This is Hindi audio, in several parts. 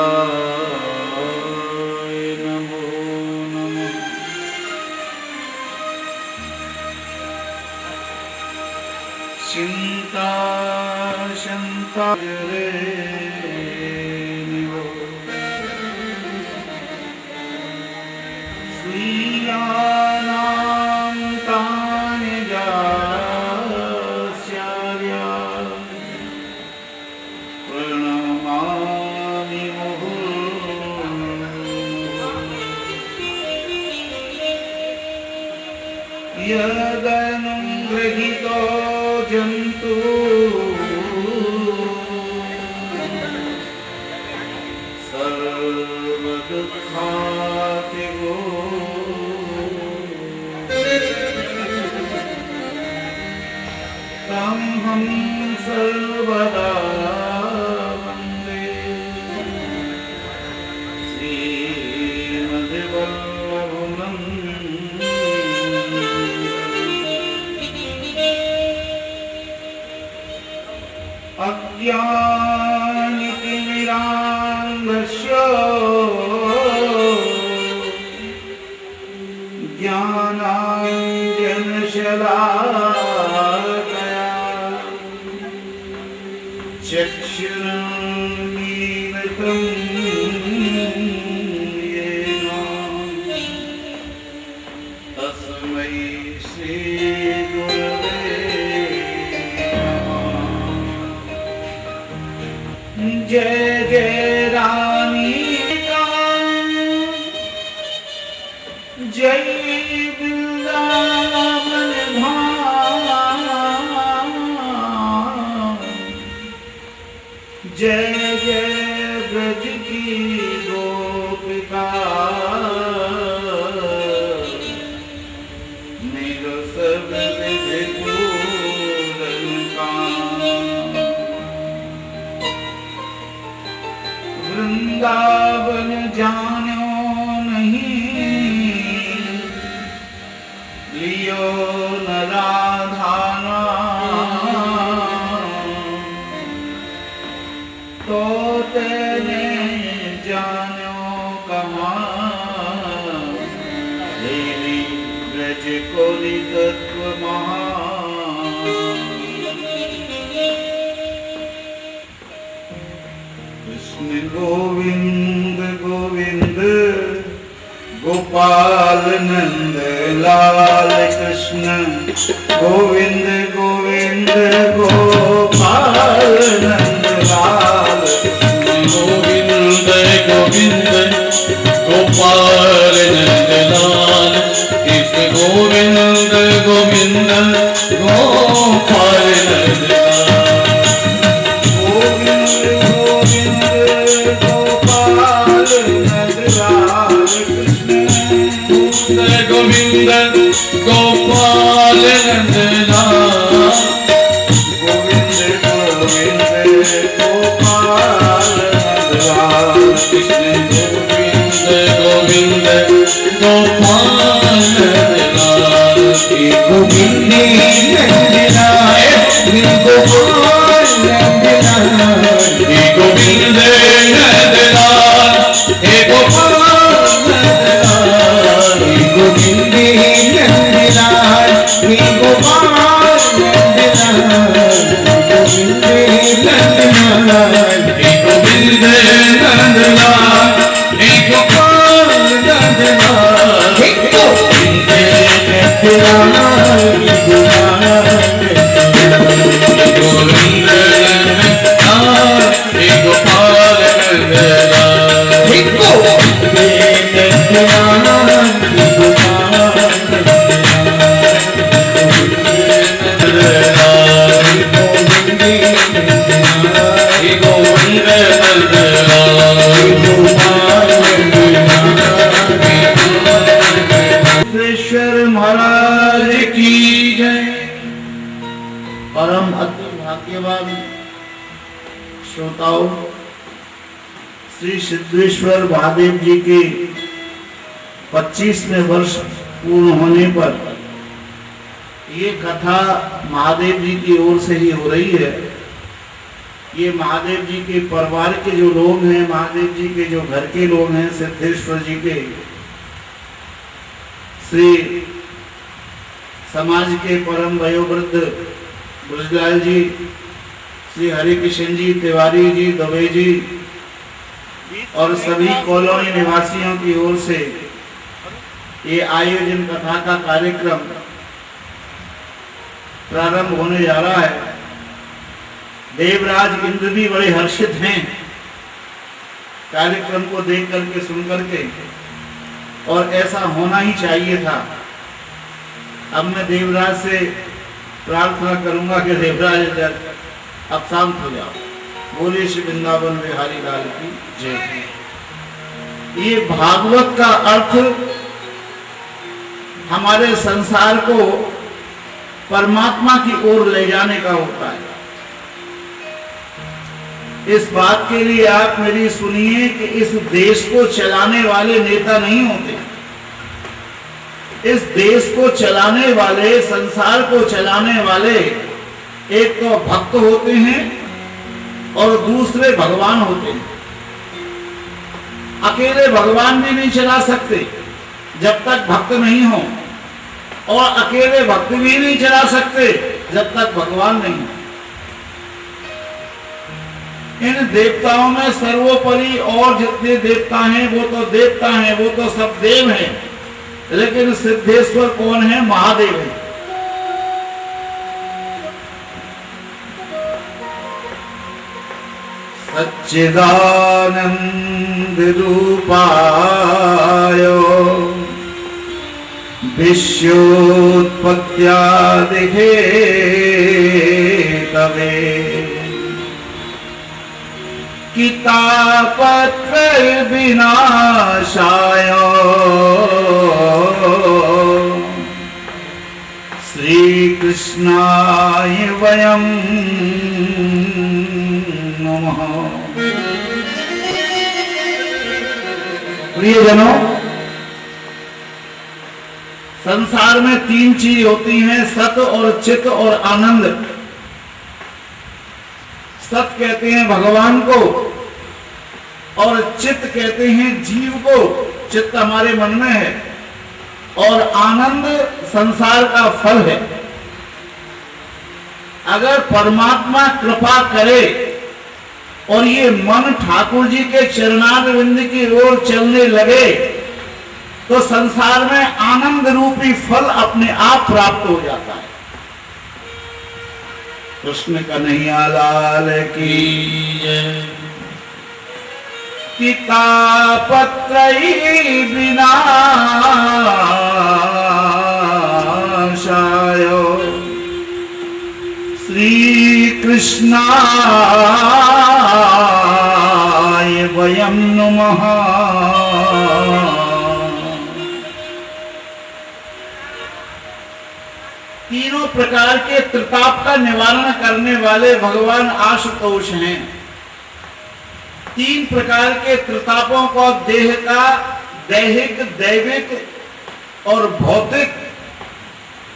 गोविन्दाय नमो नमः। चिंता शंका रे निवो स्वीयानां तानि जास्यार्या प्रणमामि मुहुर्मुहुः। यदनुगृहीतो जन्तु सर्वदुःखातिगो तमहं सर्वदा वन्दे श्रीमद्वल्लभं अज्ञानतिमिरान्धस्य ज्ञानाञ्जनशलाकया चक्षुरुन्मीलितं येन तस्मै श्रीगुरवे जय जय रानी जय वृंदावन धाम जय जय ब्रज की गोपिका मेरा सब विधि पूरन काम। वृंदावन जानो नहीं लियो न राधा तो तेने जानो कहाँ लेली ब्रज कोली तत्व महा। कृष्ण गोविंद गोविंद गोपाल नंद लाल कृष्ण गोविंद गोविंद गोपाल नंद लाल गोविंद गोविंद गोपाल नंद लाल कृष्ण गोविंद गोविंद गोपाल नंद लाल गोविंद गोविंद गोपाल नंद लाल कृष्ण गोविंद गोपाल नंद लाल गोविंद गोविंद गोपाल नंद लाल कृष्ण गोविंद गोविंद गोपाल नंद लाल गोविंदी नंदलाल गोपाल नंदलाल गोविंद नंदलाल हे गोपाल नंदलाल गोविंदी नंदलाल गोपाल नंदलाल गोविंदी नंदलाल गोविंद नंदलाल हे गोपाल नंदलाल गोविंद नंदलाल गोविंद नंदलाल हे गोपाल नंदलाल सिद्धेश्वर महाराज की जय। परम अति भाग्यवान श्रोताओं, श्री सिद्धेश्वर महादेव जी के 25वें वर्ष पूर्ण होने पर ये कथा महादेव जी की ओर से ही हो रही है। ये महादेव जी के परिवार के जो लोग हैं, महादेव जी के जो घर के लोग हैं, सिद्धेश्वर जी के श्री समाज के परम वयोवृद्ध ब्रजलाल जी, श्री हरि किशन जी, तिवारी जी, दवे जी और सभी कॉलोनी निवासियों की ओर से ये आयोजन कथा का कार्यक्रम प्रारंभ होने जा रहा है। देवराज इंद्र भी बड़े हर्षित हैं कार्यक्रम को देख करके, सुन करके, और ऐसा होना ही चाहिए था। अब मैं देवराज से प्रार्थना करूंगा कि देवराज अब शांत हो जाओ। बोले श्री वृंदावन बिहारी लाल की जय। ये भागवत का अर्थ हमारे संसार को परमात्मा की ओर ले जाने का होता है। इस बात के लिए आप मेरी सुनिए कि इस देश को चलाने वाले नेता नहीं होते। इस देश को चलाने वाले, संसार को चलाने वाले एक तो भक्त होते हैं और दूसरे भगवान होते हैं। अकेले भगवान भी नहीं चला सकते जब तक भक्त नहीं हो, और अकेले भक्त भी नहीं चला सकते जब तक भगवान नहीं हो। इन देवताओं में सर्वोपरि और जितने देवता हैं वो तो देवता हैं, वो तो सब देव हैं, लेकिन सिद्धेश्वर कौन है? महादेव है। सच्चिदानंद रूपाय विश्वोत्पत्त्यादि हेतवे कितापत्र विनाशाय श्री कृष्णाय वयं नमः। प्रियजनों, संसार में तीन चीज होती हैं, सत और चित और आनंद। सत कहते हैं भगवान को, और चित्त कहते हैं जीव को। चित्त हमारे मन में है, और आनंद संसार का फल है। अगर परमात्मा कृपा करे और ये मन ठाकुर जी के चरणारविंद की ओर चलने लगे तो संसार में आनंद रूपी फल अपने आप प्राप्त हो जाता है। कृष्ण कन्हैया लाल की जय। कितापत्रयी विनाशाय श्री कृष्णाय वयं नमः। तीनों प्रकार के त्रिताप का निवारण करने वाले भगवान आशुतोष हैं। तीन प्रकार के त्रितापों को देह का, दैहिक, दैविक और भौतिक,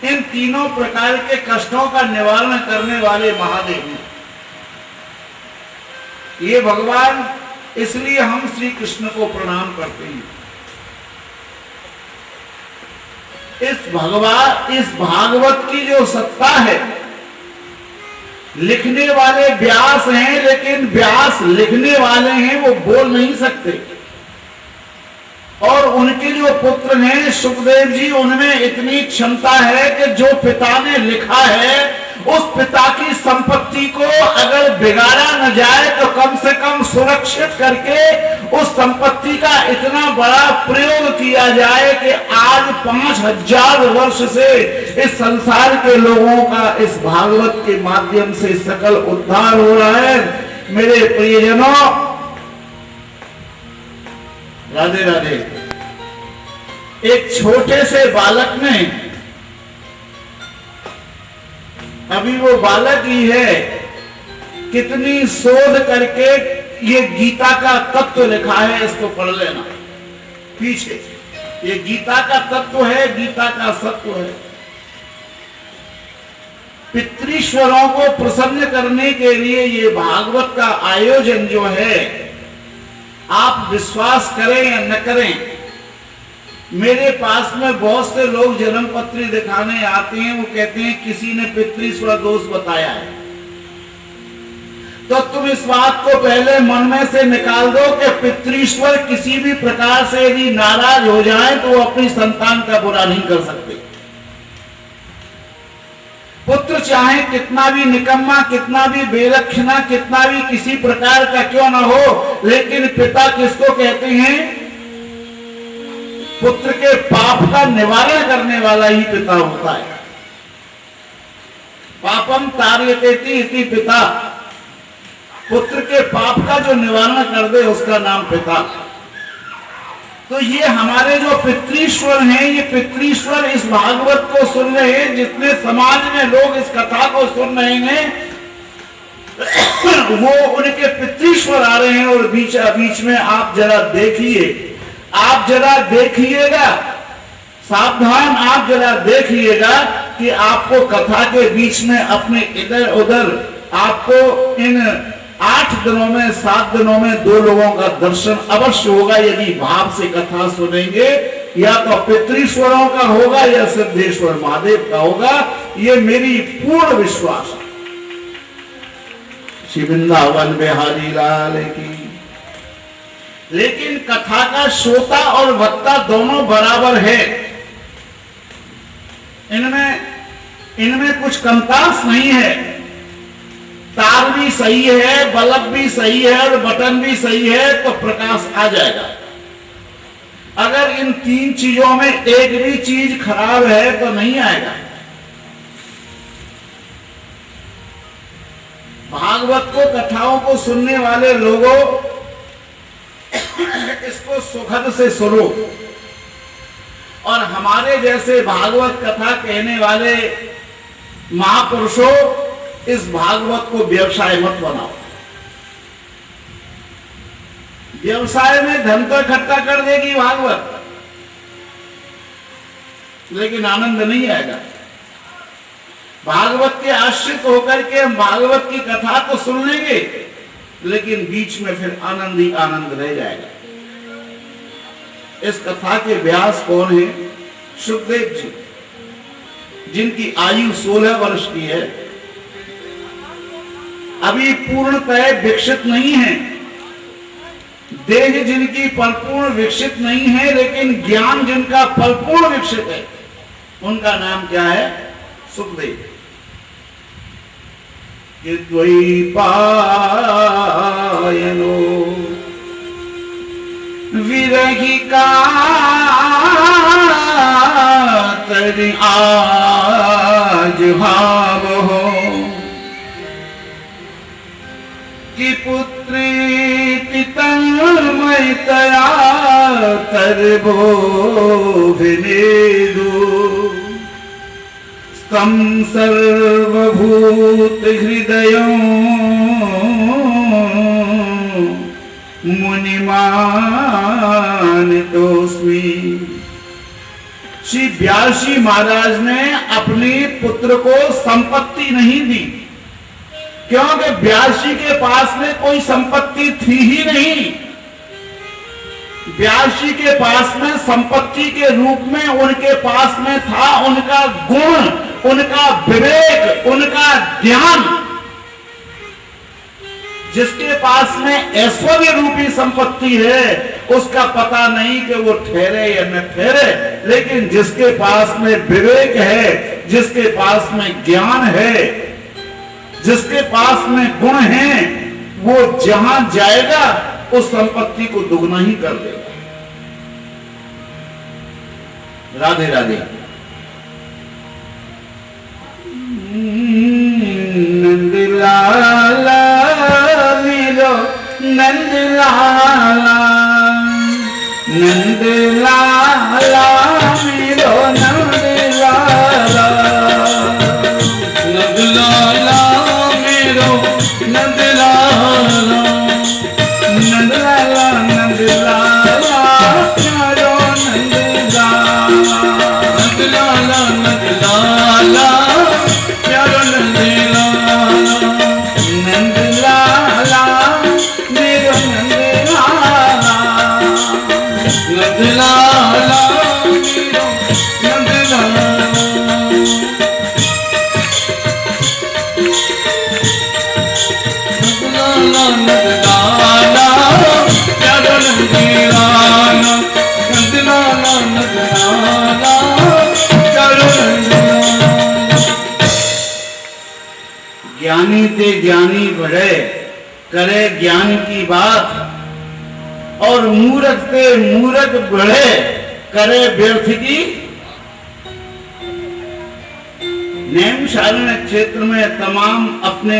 इन तीनों प्रकार के कष्टों का निवारण करने वाले महादेव हैं। ये भगवान, इसलिए हम श्री कृष्ण को प्रणाम करते हैं। इस भागवत की जो सत्ता है, लिखने वाले व्यास हैं, लेकिन व्यास लिखने वाले हैं वो बोल नहीं सकते। और उनके जो पुत्र हैं सुखदेव जी, उनमें इतनी क्षमता है कि जो पिता ने लिखा है उस पिता की संपत्ति को अगर बिगाड़ा न जाए तो कम से कम सुरक्षित करके उस संपत्ति का इतना बड़ा प्रयोग किया जाए कि आज 5000 वर्ष से इस संसार के लोगों का इस भागवत के माध्यम से सकल उद्धार हो रहा है। मेरे प्रियजनों, राधे राधे। एक छोटे से बालक ने, अभी वो बालक ही है, कितनी शोध करके ये गीता का तत्व लिखा है, इसको पढ़ लेना पीछे। ये गीता का तत्व है, गीता का सत्व है। पितृश्वरों को प्रसन्न करने के लिए ये भागवत का आयोजन जो है, आप विश्वास करें या न करें, मेरे पास में बहुत से लोग जन्म पत्री दिखाने आते हैं, वो कहते हैं किसी ने पितृश्वर दोष बताया है। तो तुम इस बात को पहले मन में से निकाल दो कि पितृश्वर किसी भी प्रकार से यदि नाराज हो जाए तो वो अपनी संतान का बुरा नहीं कर सकते। पुत्र चाहे कितना भी निकम्मा, कितना भी बेलक्षणा, कितना भी किसी प्रकार का क्यों ना हो, लेकिन पिता किसको कहते हैं? पुत्र के पाप का निवारण करने वाला ही पिता होता है। पापम तार्यतेति इति पिता, पुत्र के पाप का जो निवारण कर दे उसका नाम पिता। तो ये हमारे जो पितृश्वर हैं, ये पितृश्वर इस भागवत को सुन रहे हैं, जितने समाज में लोग इस कथा को सुन रहे हैं वो उनके पितृश्वर आ रहे हैं। और बीच में आप जरा देखिए, आप जरा देखिएगा, सावधान, आप जरा देखिएगा कि आपको कथा के बीच में अपने इधर उधर आपको इन 8 दिनों में 7 दिनों में 2 लोगों का दर्शन अवश्य होगा यदि भाव से कथा सुनेंगे। या तो पितृश्वरों का होगा या सिद्धेश्वर महादेव का होगा, ये मेरी पूर्ण विश्वास है। श्री वृंदावन बिहारी लाल की। लेकिन कथा का श्रोता और वक्ता दोनों बराबर है, इनमें कुछ कमतांश नहीं है। तार भी सही है, बल्ब भी सही है और बटन भी सही है तो प्रकाश आ जाएगा। अगर इन 3 चीजों में एक भी चीज खराब है तो नहीं आएगा। भागवत को, कथाओं को सुनने वाले लोगों, इसको सुखद से सुनो। और हमारे जैसे भागवत कथा कहने वाले महापुरुषों, इस भागवत को व्यवसाय मत बनाओ। व्यवसाय में धन तो इकट्ठा कर देगी भागवत, लेकिन आनंद नहीं आएगा। भागवत के आश्रित होकर के हम भागवत की कथा तो सुन लेंगे, लेकिन बीच में फिर आनंद ही आनंद रह जाएगा। इस कथा के व्यास कौन है? सुखदेव जी, जिनकी आयु 16 वर्ष की है, अभी पूर्णतः विकसित नहीं है, देह जिनकी परिपूर्ण विकसित नहीं है, लेकिन ज्ञान जिनका परिपूर्ण विकसित है, उनका नाम क्या है? सुखदेव। कि द्वैपायनो विरही का तरि आज भाव हो, कि पुत्री तन्मयतया तरबो विनेदु, स्तम सर्वभूत हृदयों मुनिमानितोस्मि। श्री व्यासी महाराज ने अपने पुत्र को संपत्ति नहीं दी, क्योंकि व्यासी के पास में कोई संपत्ति थी ही नहीं। व्यासी के पास में संपत्ति के रूप में उनके पास में था उनका गुण, उनका विवेक, उनका ज्ञान। जिसके पास में ऐश्वर्य रूपी संपत्ति है, उसका पता नहीं कि वो ठहरे या न ठहरे, लेकिन जिसके पास में विवेक है, जिसके पास में ज्ञान है, जिसके पास में गुण है, वो जहां जाएगा उस संपत्ति को दुगना ही कर देगा। राधे राधे। नंद लाला मेरो नंद लाला, नंद लाला मेरो नंद लाला, नंद लाला मेरो नंद लाला, नंद लाला नंद लाला मेरो नंद लाला, नंद लाला नंद लाला प्यारो नंद ज्ञानी ते ज्ञानी बढ़े, करे ज्ञान की बात, और मूर्ख ते मूर्ख बढ़े, करे व्यर्थ की। नैमिषारण्य क्षेत्र में तमाम अपने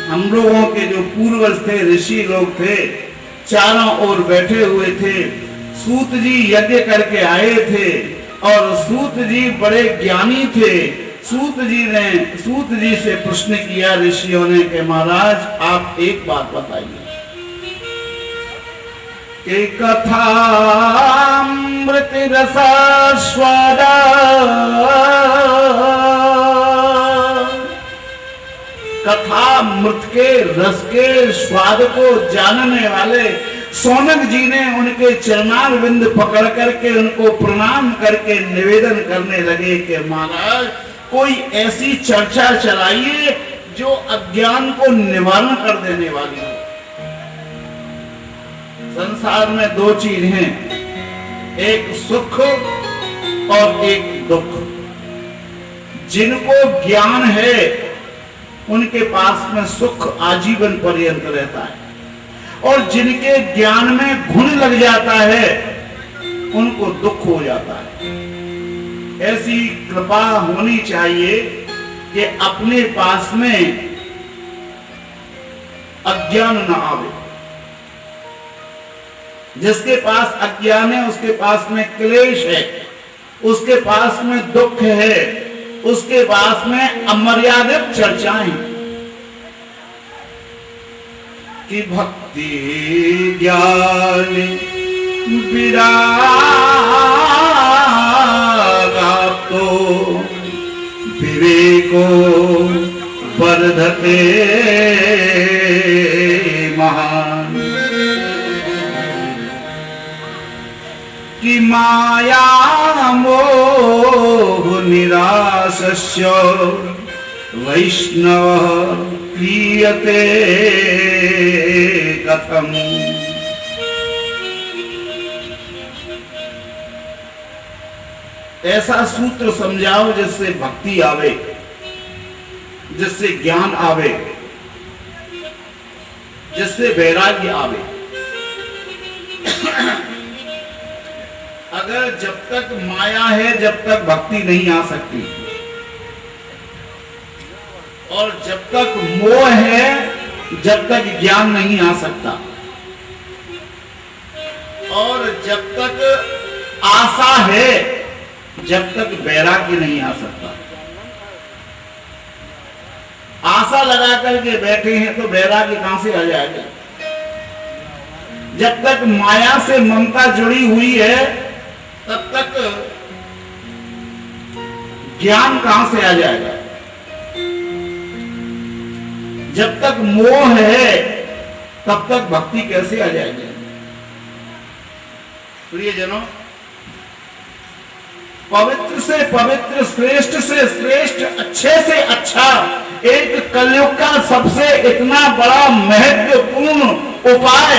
हम लोगों के जो पूर्वज थे, ऋषि लोग थे, चारों ओर बैठे हुए थे। सूत जी यज्ञ करके आए थे और सूत जी बड़े ज्ञानी थे। सूत जी से प्रश्न किया ऋषियों ने कि महाराज आप एक बात बताइए कि कथामृत रसास्वादा कथा मृत के रस के स्वाद को जानने वाले सोनक जी ने उनके चरणारविंद पकड़ करके उनको प्रणाम करके निवेदन करने लगे कि महाराज कोई ऐसी चर्चा चलाइए जो अज्ञान को निवारण कर देने वाली हो। संसार में दो चीज हैं, एक सुख और एक दुख। जिनको ज्ञान है उनके पास में सुख आजीवन पर्यंत रहता है, और जिनके ज्ञान में घुन लग जाता है उनको दुख हो जाता है। ऐसी कृपा होनी चाहिए कि अपने पास में अज्ञान न आवे। जिसके पास अज्ञान है उसके पास में क्लेश है, उसके पास में दुख है, उसके पास में अमर्यादित चर्चाएं कि भक्ति ज्ञान विराग तो विवेको वर्धते महान कि माया मोह निराशस्य वैष्णव क्रियते कथम। ऐसा सूत्र समझाओ जिससे भक्ति आवे, जिससे ज्ञान आवे, जिससे वैराग्य आवे। अगर जब तक माया है जब तक भक्ति नहीं आ सकती, और जब तक मोह है जब तक ज्ञान नहीं आ सकता, और जब तक आशा है जब तक वैराग्य नहीं आ सकता। आशा लगा करके बैठे हैं तो वैराग्य कहां से आ जाएगा? जब तक माया से ममता जुड़ी हुई है तब तक ज्ञान कहां से आ जाएगा? जब तक मोह है तब तक भक्ति कैसे आ जाएगी? प्रियजनों, पवित्र से पवित्र, श्रेष्ठ से श्रेष्ठ, अच्छे से अच्छा एक कलयुग का सबसे इतना बड़ा महत्वपूर्ण उपाय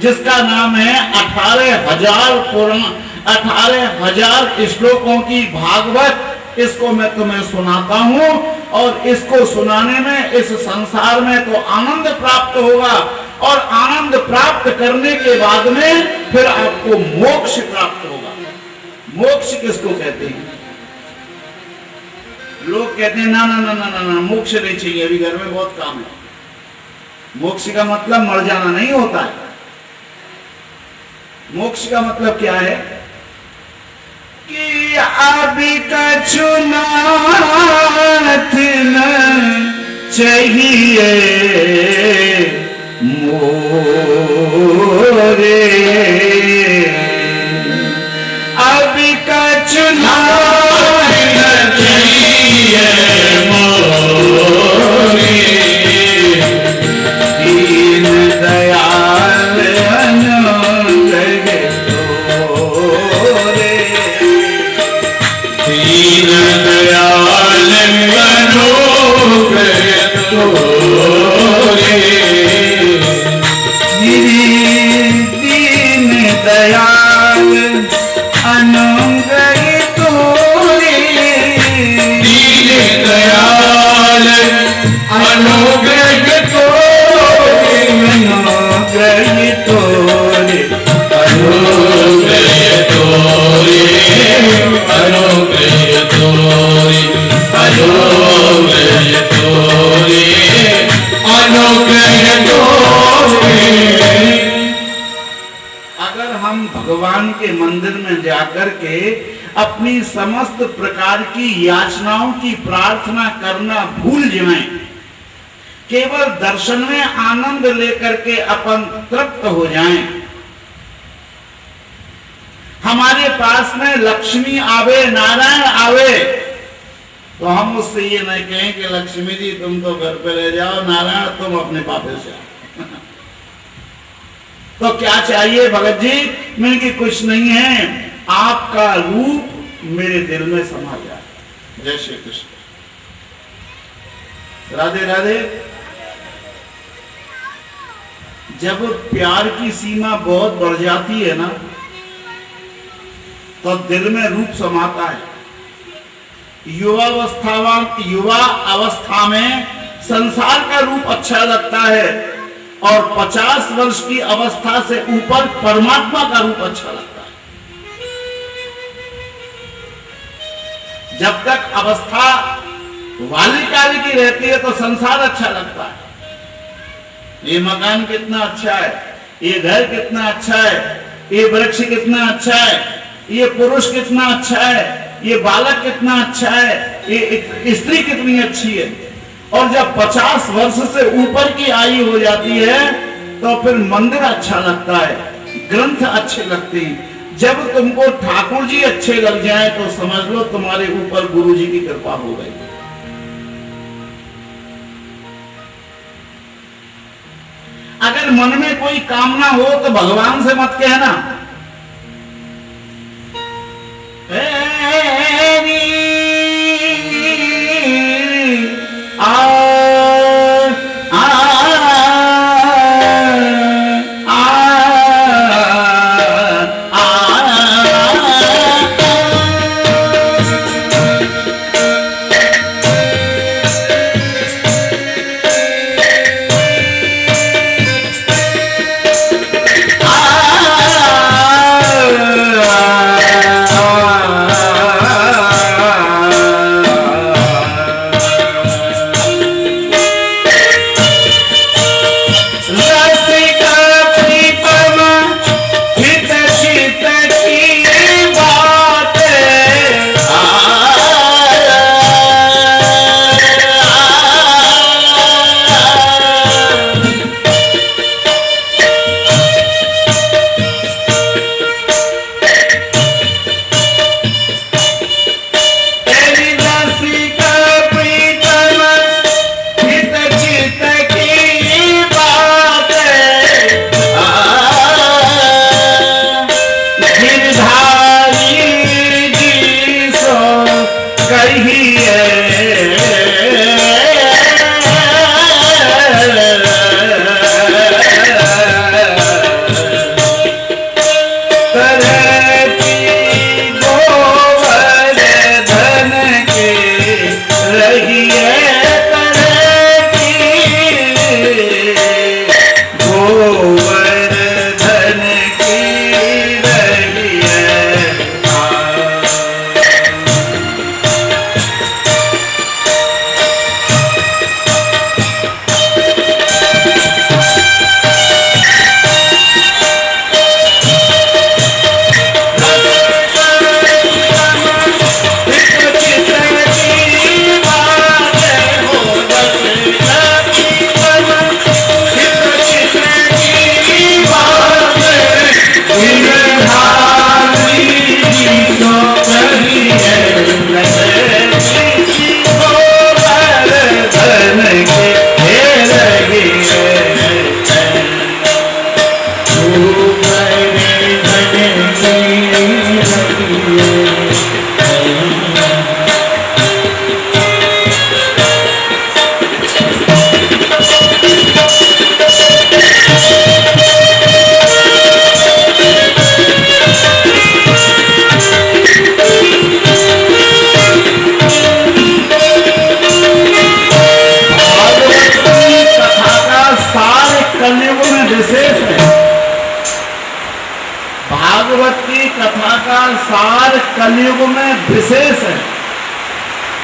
जिसका नाम है 18,000 श्लोकों की भागवत। इसको मैं तुम्हें सुनाता हूं, और इसको सुनाने में इस संसार में तो आनंद प्राप्त होगा, और आनंद प्राप्त करने के बाद में फिर आपको मोक्ष प्राप्त होगा। मोक्ष किसको कहते हैं? लोग कहते हैं ना ना ना ना ना ना, मोक्ष नहीं चाहिए, अभी घर में बहुत काम है। मोक्ष का मतलब मर जाना नहीं होता है। मोक्ष का मतलब क्या है कि अभी कछु नाथ न चाहिए मोरे, अभी कछु नाथ न चाहिए मोरे, दीन दयाल दीन दयाल मनोहर तोरे, दीन दयाल अनुग्रह तोरे, दीन दयाल अनुग्रह तोरे अनुग्रह तोरे। अगर हम भगवान के मंदिर में जाकर के अपनी समस्त प्रकार की याचनाओं की प्रार्थना करना भूल जाएं, केवल दर्शन में आनंद लेकर के अपन तृप्त हो जाएं, हमारे पास में लक्ष्मी आवे, नारायण आवे, तो हम उससे ये नहीं कहें कि लक्ष्मी जी तुम तो घर पे रह जाओ, नारायण तुम अपने पापे से आओ। तो क्या चाहिए भगत जी? मैंने कि कुछ नहीं है, आपका रूप मेरे दिल में समा जाए। जय श्री कृष्ण। राधे राधे। जब प्यार की सीमा बहुत बढ़ जाती है ना, तो दिल में रूप समाता है। युवा अवस्था में संसार का रूप अच्छा लगता है, और 50 वर्ष की अवस्था से ऊपर परमात्मा का रूप अच्छा लगता है। जब तक अवस्था बालिकाली की रहती है तो संसार अच्छा लगता है। ये मकान कितना अच्छा है, ये घर कितना अच्छा है, ये वृक्ष कितना अच्छा है, ये पुरुष कितना अच्छा है, ये बालक कितना अच्छा है, ये स्त्री कितनी अच्छी है। और जब 50 वर्ष से ऊपर की आयु हो जाती है तो फिर मंदिर अच्छा लगता है, ग्रंथ अच्छे लगते हैं। जब तुमको ठाकुर जी अच्छे लग जाए तो समझ लो तुम्हारे ऊपर गुरु जी की कृपा हो गई। अगर मन में कोई कामना हो तो भगवान से मत कहना,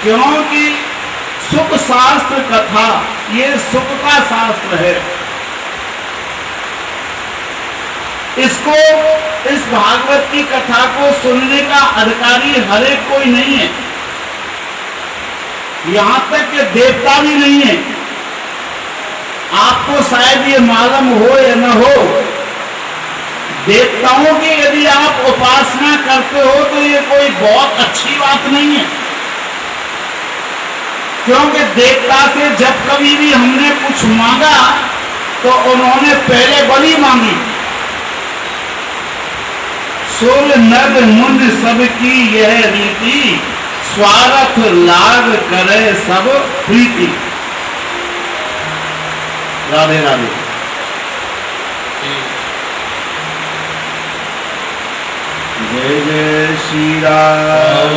क्योंकि सुख शास्त्र कथा ये सुख का शास्त्र है। इसको, इस भागवत की कथा को सुनने का अधिकारी हर एक कोई नहीं है, यहां तक कि देवता भी नहीं है। आपको शायद ये मालूम हो या न हो, देवताओं की यदि आप उपासना करते हो तो ये कोई बहुत अच्छी बात नहीं है, क्योंकि देवता से जब कभी भी हमने कुछ मांगा तो उन्होंने पहले बलि मांगी। सुर नर मुनि सबकी यह रीति, स्वार्थ लाग करे सब प्रीति। राधे राधे। जय जय श्री राम।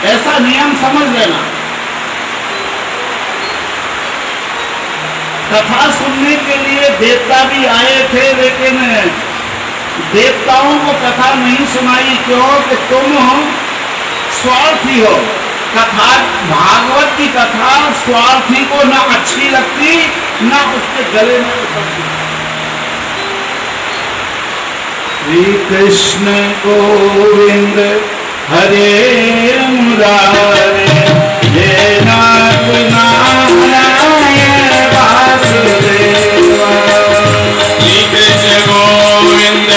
ऐसा नियम समझ लेना। कथा सुनने के लिए देवता भी आए थे, लेकिन देवताओं को कथा नहीं सुनाई। क्यों? कि तुम स्वार्थी हो। कथा, भागवत की कथा स्वार्थी को ना अच्छी लगती ना उसके गले में उतरती। श्री कृष्ण गोविंद हरे मुरारे, हे नाथ नारायण वासुदेवा। श्री कृष्ण गोविंद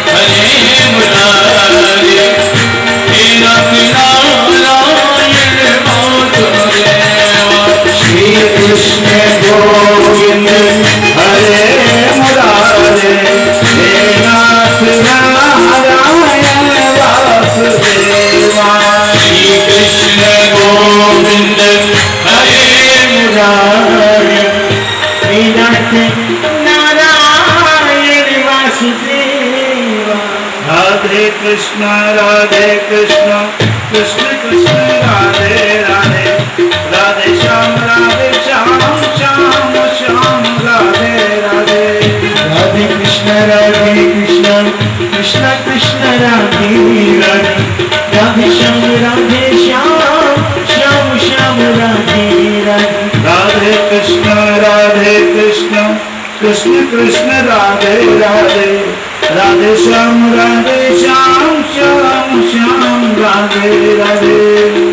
हरे मुरारे, हे नाथ नारायण वासुदेवा। श्री कृष्ण गोविंद हरे मुरारे, हे नाथ नारायण वासुदेवा। श्री कृष्ण गोविंद हरे मुरारे, हे नाथ नारायण वासुदेवा। राधे कृष्ण कृष्ण कृष्ण राधे राधे, राधे श्याम श्याम श्याम राधे राधे। राधे कृष्ण कृष्ण कृष्ण राधे राधे, राधे श्याम श्याम श्याम राधे राधे। राधे कृष्ण कृष्ण कृष्ण राधे राधे, राधे श्याम श्याम श्याम राधे राधे।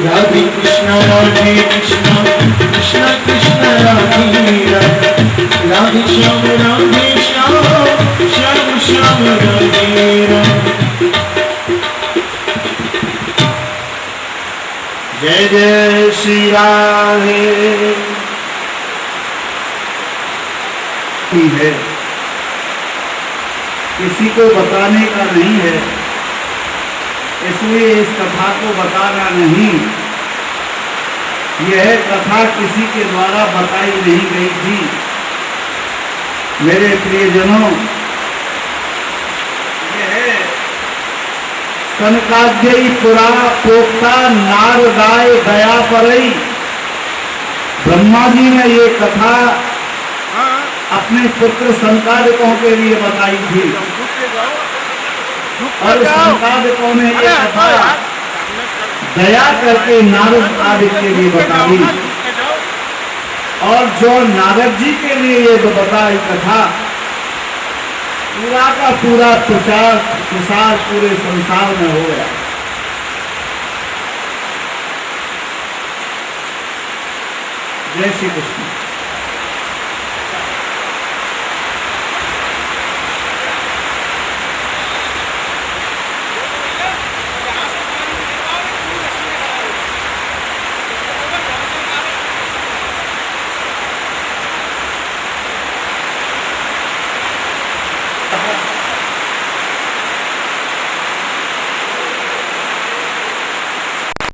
राधे कृष्ण कृष्ण कृष्ण राधे राधे, राधे श्याम श्याम श्याम राधे राधे। जय जय श्री राधे। है किसी को बताने का नहीं है, इसलिए इस कथा को बताना नहीं। यह कथा किसी के द्वारा बताई नहीं गई थी। मेरे प्रियजनों, यह सनकाद्यई पुरा पोक्ता नारदाय दया परई। ब्रह्मा जी ने ये कथा अपने पुत्र संकादिकों के लिए बताई थी, और संकादिकों ने ये कथा दया करके नारद आदि के लिए बताई। और जो नारद जी के लिए ये बताई कथा, पूरा का पूरा प्रचार पूरे संसार में हो गया। जय श्री कृष्ण।